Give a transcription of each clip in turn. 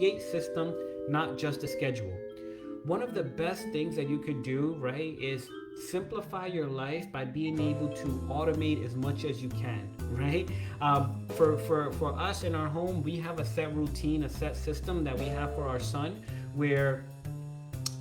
create system, not just a schedule. One of the best things that you could do, right, is simplify your life by being able to automate as much as you can, right? For us in our home, we have a set routine, a set system that we have for our son, where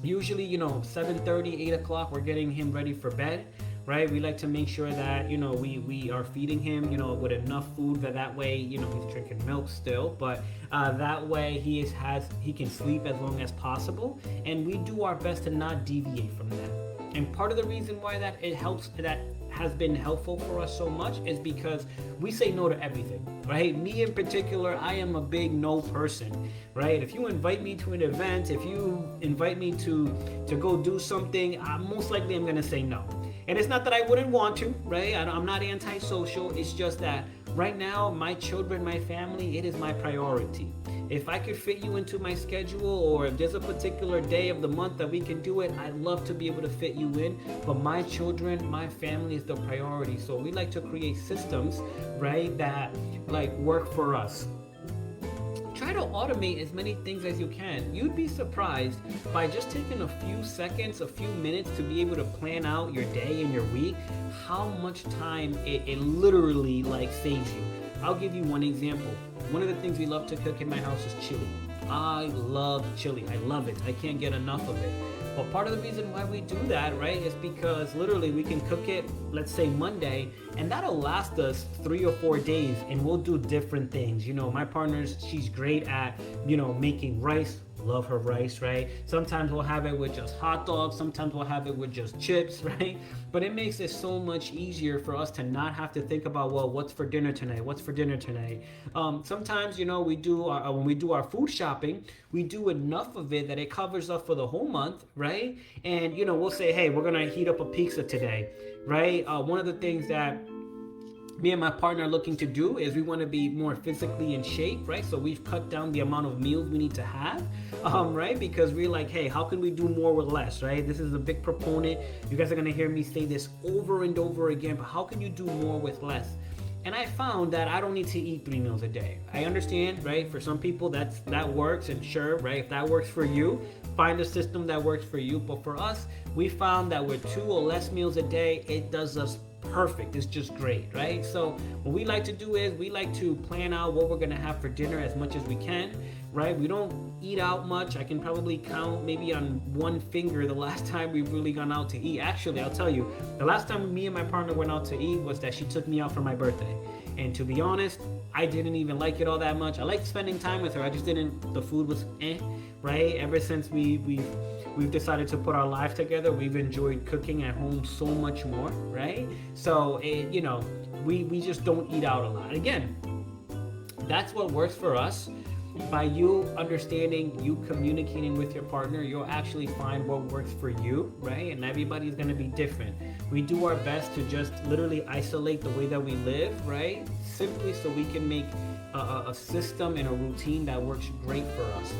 usually 7:30, 8 o'clock, we're getting him ready for bed, right? We like to make sure that we are feeding him with enough food, that way he's drinking milk still, but that way he can sleep as long as possible, and we do our best to not deviate from that. And part of the reason why that has been helpful for us so much is because we say no to everything, right? Me in particular, I am a big no person, right? If you invite me to an event, if you invite me to go do something, most likely I'm gonna say no. And it's not that I wouldn't want to, right? I'm not antisocial. It's just that right now, my children, my family, it is my priority. If I could fit you into my schedule, or if there's a particular day of the month that we can do it, I'd love to be able to fit you in. But my children, my family is the priority. So we like to create systems, right, that like work for us. Try to automate as many things as you can. You'd be surprised by just taking a few seconds, a few minutes to be able to plan out your day and your week, how much time it literally like saves you. I'll give you one example. One of the things we love to cook in my house is chili. I love chili. I love it. I can't get enough of it. But part of the reason why we do that, right, is because literally we can cook it, let's say Monday, and that'll last us 3 or 4 days, and we'll do different things. My partner's, she's great at, making rice. Love her rice, right? Sometimes we'll have it with just hot dogs. Sometimes we'll have it with just chips, right? But it makes it so much easier for us to not have to think about, well, what's for dinner tonight? What's for dinner tonight? Sometimes, we do when we do our food shopping, we do enough of it that it covers us for the whole month, right? And, we'll say, hey, we're going to heat up a pizza today, right? One of the things that me and my partner are looking to do is we want to be more physically in shape, right? So we've cut down the amount of meals we need to have, right? Because we're like, hey, how can we do more with less, right? This is a big proponent. You guys are going to hear me say this over and over again, but how can you do more with less? And I found that I don't need to eat 3 meals a day. I understand, right? For some people that works, and sure, right? If that works for you, find a system that works for you. But for us, we found that with 2 or less meals a day, it does us perfect. It's just great, right? So what we like to do is we like to plan out what we're gonna have for dinner as much as we can, right? We don't eat out much. I can probably count maybe on one finger the last time we've really gone out to eat. Actually, I'll tell you, the last time me and my partner went out to eat was that she took me out for my birthday. And to be honest, I didn't even like it all that much. I liked spending time with her. I just didn't, the food was right? Ever since we've decided to put our life together, we've enjoyed cooking at home so much more, right? So, we just don't eat out a lot. Again, that's what works for us. By you understanding, you communicating with your partner, you'll actually find what works for you, right? And everybody's going to be different. We do our best to just literally isolate the way that we live, right? Simply so we can make a system and a routine that works great for us.